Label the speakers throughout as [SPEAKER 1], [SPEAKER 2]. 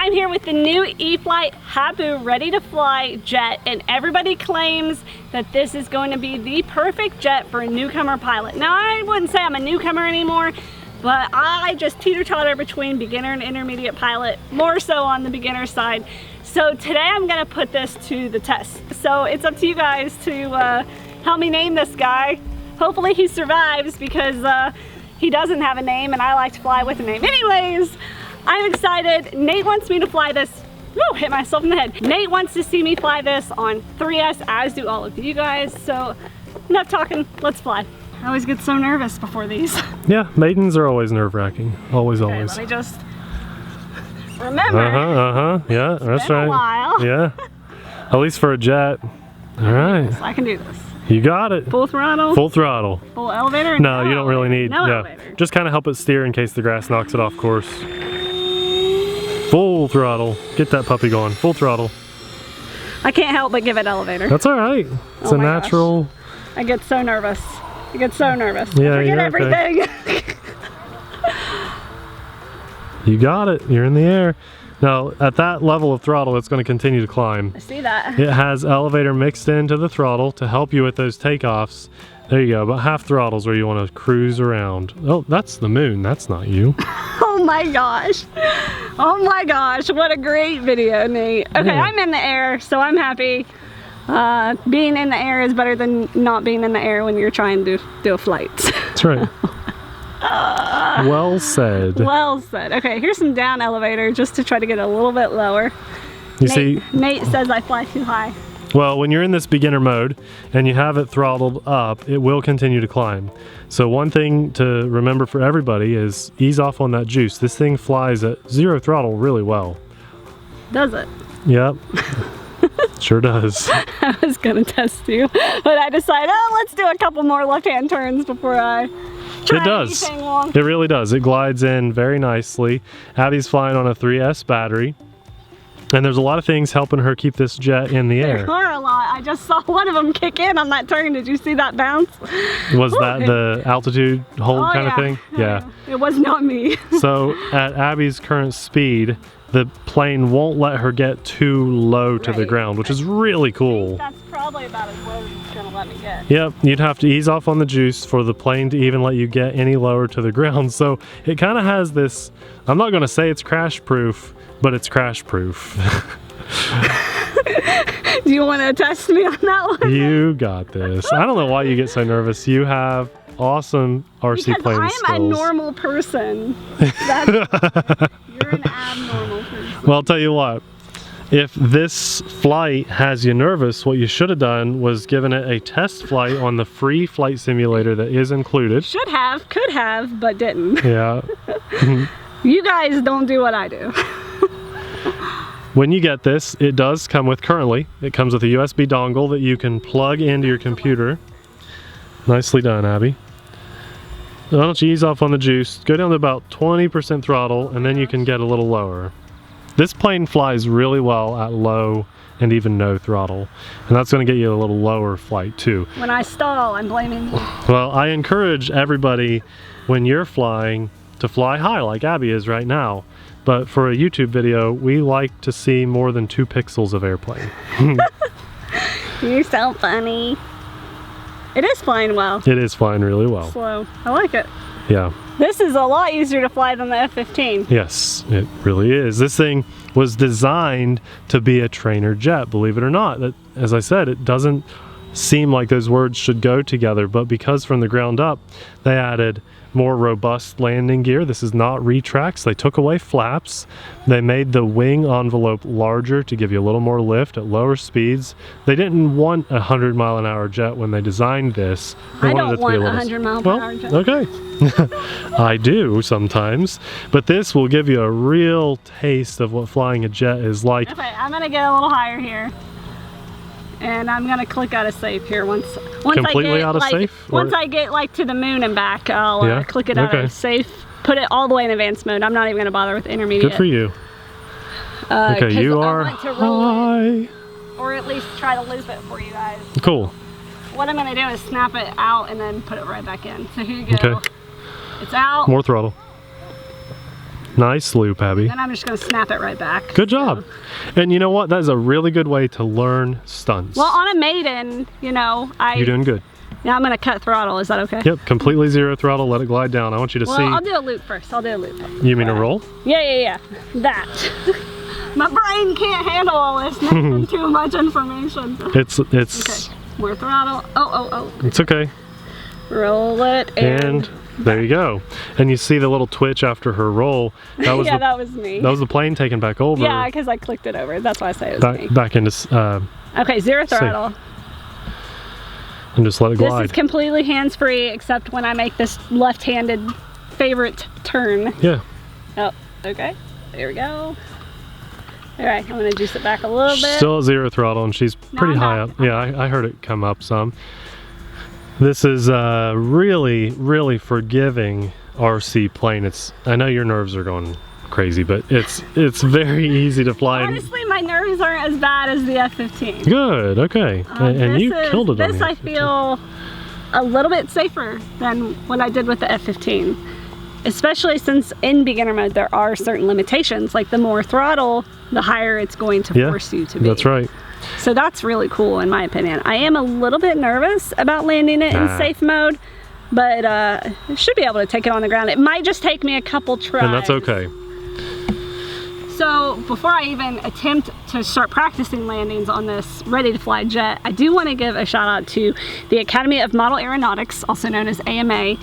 [SPEAKER 1] I'm here with the new E-flite Habu ready to fly jet, and everybody claims that this is going to be the perfect jet for a newcomer pilot. Now, I wouldn't say I'm a newcomer anymore, but I just teeter-totter between beginner and intermediate pilot, more so on the beginner side. So today I'm gonna put this to the test. So it's up to you guys to help me name this guy. Hopefully he survives because he doesn't have a name and I like to fly with a name. Anyways, I'm excited. Nate wants me to fly this. Woo, hit myself in the head. Nate wants to see me fly this on 3S, as do all of you guys. So enough talking, let's fly. I always get so nervous before these.
[SPEAKER 2] Yeah, maidens are always nerve-wracking. Always,
[SPEAKER 1] Okay,
[SPEAKER 2] always.
[SPEAKER 1] let me just remember.
[SPEAKER 2] Yeah, that's
[SPEAKER 1] been
[SPEAKER 2] right.
[SPEAKER 1] a while.
[SPEAKER 2] Yeah, at least for a jet. All right.
[SPEAKER 1] I can do this.
[SPEAKER 2] You got it.
[SPEAKER 1] Full throttle?
[SPEAKER 2] Full throttle.
[SPEAKER 1] Full elevator?
[SPEAKER 2] No, you don't really need.
[SPEAKER 1] No
[SPEAKER 2] yeah,
[SPEAKER 1] elevator.
[SPEAKER 2] just kind of help it steer in case the grass knocks it off course. Full throttle. Get that puppy going. Full throttle.
[SPEAKER 1] I can't help but give it elevator.
[SPEAKER 2] That's all right. It's a natural.
[SPEAKER 1] Gosh. I get so nervous. I get so nervous.
[SPEAKER 2] Yeah,
[SPEAKER 1] I forget
[SPEAKER 2] you're okay.
[SPEAKER 1] everything.
[SPEAKER 2] You got it. You're in the air. Now, at that level of throttle, it's going to continue to climb.
[SPEAKER 1] I see that.
[SPEAKER 2] It has elevator mixed into the throttle to help you with those takeoffs. There you go. About half throttle's where you want to cruise around. Oh, that's the moon. That's not you.
[SPEAKER 1] Oh my gosh. Oh my gosh. What a great video, Nate. Okay,
[SPEAKER 2] Yeah.
[SPEAKER 1] I'm in the air, so I'm happy. Being in the air is better than not being in the air when you're trying to do a flight.
[SPEAKER 2] That's right. Well said.
[SPEAKER 1] Well said. Okay, here's some down elevator just to try to get a little bit lower.
[SPEAKER 2] You see,
[SPEAKER 1] Nate says I fly too high.
[SPEAKER 2] well, when you're in this beginner mode and you have it throttled up, it will continue to climb. So one thing to remember for everybody is ease off on that juice. This thing flies at 0 throttle really well.
[SPEAKER 1] Does it?
[SPEAKER 2] Yep. Sure does.
[SPEAKER 1] I was gonna test you, but I decided, oh, let's do a couple more left-hand turns before I try
[SPEAKER 2] It does.
[SPEAKER 1] anything long.
[SPEAKER 2] It really does. It glides in very nicely. Abby's flying on a 3S battery, and there's a lot of things helping her keep this jet in the air.
[SPEAKER 1] There are a lot. I just saw one of them kick in on that turn. Did you see that bounce?
[SPEAKER 2] Was that the altitude hold kind of thing? Yeah.
[SPEAKER 1] It was not me.
[SPEAKER 2] So at Abby's current speed, the plane won't let her get too low to the
[SPEAKER 1] Right.
[SPEAKER 2] ground, which is really cool.
[SPEAKER 1] That's probably about as low as it's gonna let me get.
[SPEAKER 2] Yep, you'd have to ease off on the juice for the plane to even let you get any lower to the ground. So it kind of has this, I'm not going to say it's crash proof, but it's crash proof.
[SPEAKER 1] Do you want to test me on that one?
[SPEAKER 2] You got this. I don't know why you get so nervous. You have awesome RC
[SPEAKER 1] Because
[SPEAKER 2] plane
[SPEAKER 1] I'm
[SPEAKER 2] skills.
[SPEAKER 1] a normal person. You're an abnormal person.
[SPEAKER 2] Well, I'll tell you what. If this flight has you nervous, what you should have done was given it a test flight on the free flight simulator that is included.
[SPEAKER 1] Should have, could have, but didn't.
[SPEAKER 2] Yeah.
[SPEAKER 1] You guys don't do what I do.
[SPEAKER 2] When you get this, it does come with, currently, it comes with a USB dongle that you can plug into your computer. Nicely done, Abby. Why don't you ease off on the juice, go down to about 20% throttle, and then you can get a little lower. This plane flies really well at low and even no throttle, and that's going to get you a little lower flight too.
[SPEAKER 1] When I stall, I'm blaming you.
[SPEAKER 2] Well, I encourage everybody when you're flying to fly high like Abby is right now, but for a YouTube video, we like to see more than 2 pixels of airplane.
[SPEAKER 1] You're so funny. It is flying well.
[SPEAKER 2] It is flying really well.
[SPEAKER 1] Slow. I like it.
[SPEAKER 2] Yeah.
[SPEAKER 1] This is a lot easier to fly than the F-15.
[SPEAKER 2] Yes, it really is. This thing was designed to be a trainer jet, believe it or not. That, as I said, it doesn't seem like those words should go together, but because from the ground up, they added more robust landing gear. This is not retracts. They took away flaps. They made the wing envelope larger to give you a little more lift at lower speeds. They didn't want a 100-mile-an-hour jet when they designed this. They
[SPEAKER 1] I
[SPEAKER 2] wanted
[SPEAKER 1] don't
[SPEAKER 2] it to be
[SPEAKER 1] want
[SPEAKER 2] a
[SPEAKER 1] a
[SPEAKER 2] little
[SPEAKER 1] 100-mile-per-hour jet.
[SPEAKER 2] Okay. I do sometimes, but this will give you a real taste of what flying a jet is like.
[SPEAKER 1] Okay, I'm gonna get a little higher here. And I'm gonna click out of safe here once
[SPEAKER 2] Completely
[SPEAKER 1] I get,
[SPEAKER 2] out of
[SPEAKER 1] like,
[SPEAKER 2] safe?
[SPEAKER 1] Once
[SPEAKER 2] Or-
[SPEAKER 1] I get like to the moon and back, I'll
[SPEAKER 2] Yeah?
[SPEAKER 1] click it out
[SPEAKER 2] Okay.
[SPEAKER 1] of safe. Put it all the way in advanced mode. I'm not even gonna bother with intermediate.
[SPEAKER 2] Good for you.
[SPEAKER 1] 'Cause
[SPEAKER 2] Okay, you
[SPEAKER 1] I
[SPEAKER 2] are
[SPEAKER 1] want to roll it,
[SPEAKER 2] high.
[SPEAKER 1] or at least try to loop it for you guys.
[SPEAKER 2] Cool.
[SPEAKER 1] What I'm gonna do is snap it out and then put it right back in. So here you go.
[SPEAKER 2] Okay.
[SPEAKER 1] It's out.
[SPEAKER 2] More throttle. Nice loop, Abby.
[SPEAKER 1] Then I'm just gonna snap it right back.
[SPEAKER 2] Good job. And you know what? That is a really good way to learn stunts.
[SPEAKER 1] Well, on a maiden, you know,
[SPEAKER 2] You're doing good.
[SPEAKER 1] Now I'm gonna cut throttle. Is that okay?
[SPEAKER 2] Yep, completely zero throttle. Let it glide down. I want you to see.
[SPEAKER 1] I'll do a loop first. I'll do a loop.
[SPEAKER 2] You mean a roll?
[SPEAKER 1] Yeah. That. My brain can't handle all this. Too much information.
[SPEAKER 2] It's.
[SPEAKER 1] Okay. More throttle. Oh.
[SPEAKER 2] It's okay.
[SPEAKER 1] Roll it
[SPEAKER 2] and there you go. And you see the little twitch after her roll. That was
[SPEAKER 1] yeah, that was me.
[SPEAKER 2] That was the plane taking back over.
[SPEAKER 1] Yeah, because I clicked it over. That's why I say it was me.
[SPEAKER 2] Back into.
[SPEAKER 1] Okay, zero throttle.
[SPEAKER 2] And just let it glide.
[SPEAKER 1] This is completely hands-free, except when I make this left-handed favorite turn.
[SPEAKER 2] Yeah.
[SPEAKER 1] Oh, okay. There we go. All right, I'm gonna juice it back a little bit.
[SPEAKER 2] Still at zero throttle, and she's pretty high up. Yeah, I heard it come up some. This is a really, really forgiving RC plane. I know your nerves are going crazy, but it's very easy to fly.
[SPEAKER 1] Honestly, my nerves aren't as bad as the F-15.
[SPEAKER 2] Good, okay. And you killed it on
[SPEAKER 1] this.
[SPEAKER 2] the
[SPEAKER 1] I feel a little bit safer than what I did with the F-15. Especially since in beginner mode there are certain limitations, like the more throttle, the higher it's going to force you to be.
[SPEAKER 2] That's right.
[SPEAKER 1] So that's really cool in my opinion. I am a little bit nervous about landing it in safe mode, but I should be able to take it on the ground. It might just take me a couple tries.
[SPEAKER 2] And that's okay.
[SPEAKER 1] So before I even attempt to start practicing landings on this ready to fly jet, I do want to give a shout out to the Academy of Model Aeronautics, also known as AMA.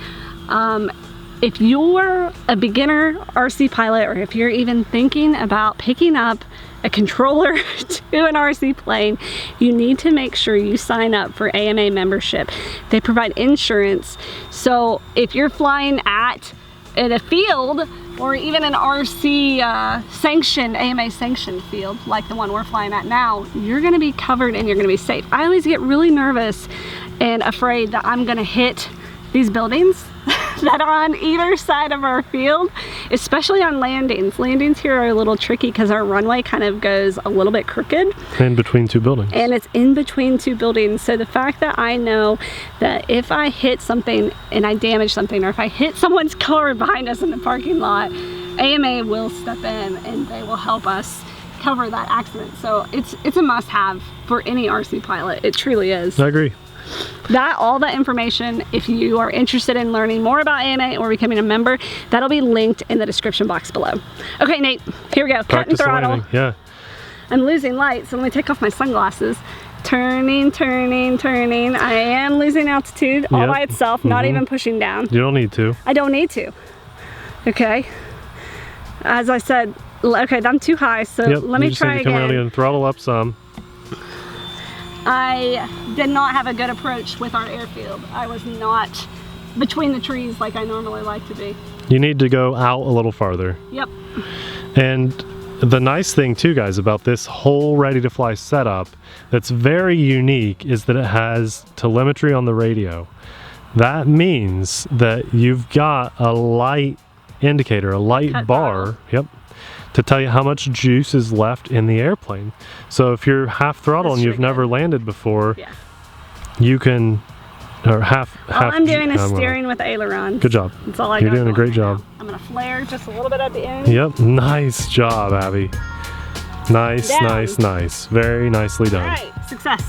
[SPEAKER 1] If you're a beginner RC pilot, or if you're even thinking about picking up a controller to an RC plane, you need to make sure you sign up for AMA membership. They provide insurance. So if you're flying in a field, or even an RC sanctioned, AMA sanctioned field, like the one we're flying at now, you're gonna be covered and you're gonna be safe. I always get really nervous and afraid that I'm gonna hit these buildings that are on either side of our field, especially on landings. Landings here are a little tricky because our runway kind of goes a little bit crooked.
[SPEAKER 2] In between two buildings. And
[SPEAKER 1] it's in between two buildings. So the fact that I know that if I hit something and I damage something, or if I hit someone's car behind us in the parking lot, AMA will step in and they will help us cover that accident. So it's a must-have for any RC pilot. It truly is.
[SPEAKER 2] I agree.
[SPEAKER 1] All that information, if you are interested in learning more about AMA or becoming a member, that'll be linked in the description box below. Okay, Nate, here we go.
[SPEAKER 2] Practice
[SPEAKER 1] Cut and throttle.
[SPEAKER 2] landing. Yeah.
[SPEAKER 1] I'm losing light, so let me take off my sunglasses. Turning. I am losing altitude all by itself, not even pushing down.
[SPEAKER 2] You don't need to.
[SPEAKER 1] I don't need to. Okay. As I said, okay, I'm too high, so let me try again. Come around
[SPEAKER 2] and throttle up some.
[SPEAKER 1] I did not have a good approach with our airfield. I was not between the trees like I normally like to be.
[SPEAKER 2] You need to go out a little farther.
[SPEAKER 1] Yep.
[SPEAKER 2] And the nice thing too, guys, about this whole ready to fly setup that's very unique is that it has telemetry on the radio. That means that you've got a light indicator, a light bar. Yep. To tell you how much juice is left in the airplane. So if you're half throttle and you've never landed before, you can, or half.
[SPEAKER 1] All I'm doing is steering with aileron.
[SPEAKER 2] Good job.
[SPEAKER 1] That's all I
[SPEAKER 2] You're doing a great job.
[SPEAKER 1] I'm gonna flare just a little bit at the end.
[SPEAKER 2] Yep, nice job, Abby. Nice, nice. Very nicely done.
[SPEAKER 1] All right, success.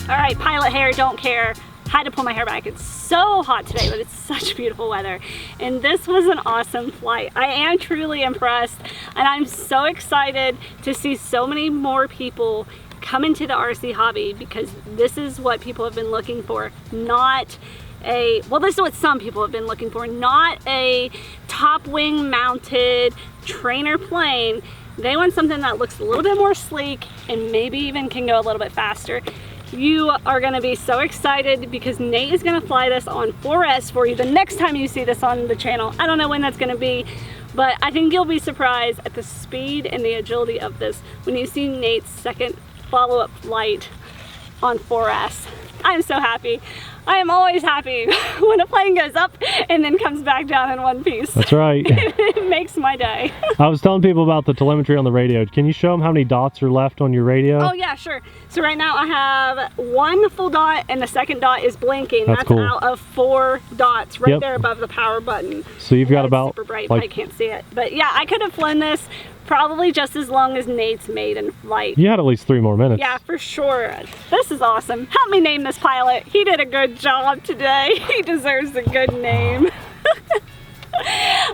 [SPEAKER 1] All right, pilot hair, don't care. Had to pull my hair back. It's so hot today, but it's such beautiful weather. And this was an awesome flight. I am truly impressed, and I'm so excited to see so many more people come into the RC hobby, because this is what people have been looking for. This is what some people have been looking for, not a top wing mounted trainer plane. They want something that looks a little bit more sleek and maybe even can go a little bit faster. You are going to be so excited because Nate is going to fly this on 4S for you the next time you see this on the channel. I don't know when that's going to be, but I think you'll be surprised at the speed and the agility of this when you see Nate's second follow-up flight on 4S. I'm so happy. I am always happy when a plane goes up and then comes back down in one piece.
[SPEAKER 2] That's right.
[SPEAKER 1] It makes my day.
[SPEAKER 2] I was telling people about the telemetry on the radio. Can you show them how many dots are left on your radio?
[SPEAKER 1] Oh yeah, sure. So right now I have 1 full dot and the second dot is blinking.
[SPEAKER 2] That's cool.
[SPEAKER 1] Out of 4 dots right there above the power button.
[SPEAKER 2] So you've got about
[SPEAKER 1] super bright, I can't see it. But yeah, I could have flown this probably just as long as Nate's maiden flight.
[SPEAKER 2] You had at least 3 more minutes.
[SPEAKER 1] Yeah, for sure. This is awesome. Help me name this pilot. He did a good job today. He deserves a good name.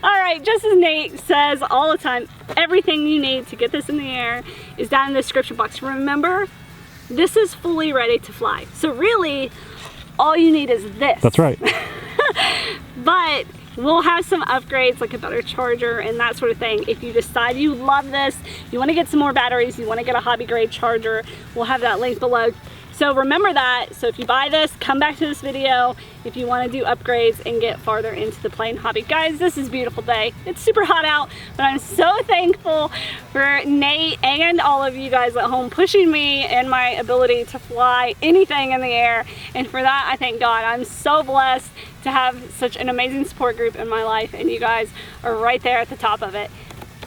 [SPEAKER 1] All right, just as Nate says all the time, everything you need to get this in the air is down in the description box. Remember, this is fully ready to fly. So really, all you need is this.
[SPEAKER 2] That's right.
[SPEAKER 1] But we'll have some upgrades like a better charger and that sort of thing. If you decide you love this, you want to get some more batteries, you want to get a hobby grade charger, we'll have that link below. So remember that. So if you buy this, come back to this video if you want to do upgrades and get farther into the plane hobby. Guys, this is a beautiful day. It's super hot out, but I'm so thankful for Nate and all of you guys at home pushing me and my ability to fly anything in the air. And for that, I thank God. I'm so blessed to have such an amazing support group in my life, and you guys are right there at the top of it.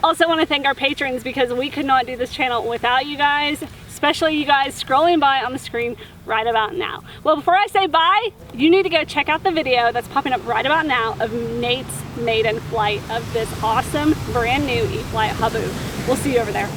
[SPEAKER 1] Also want to thank our patrons because we could not do this channel without you guys, especially you guys scrolling by on the screen right about now. Well, before I say bye, you need to go check out the video that's popping up right about now of Nate's maiden flight of this awesome brand new E-flite Habu. We'll see you over there.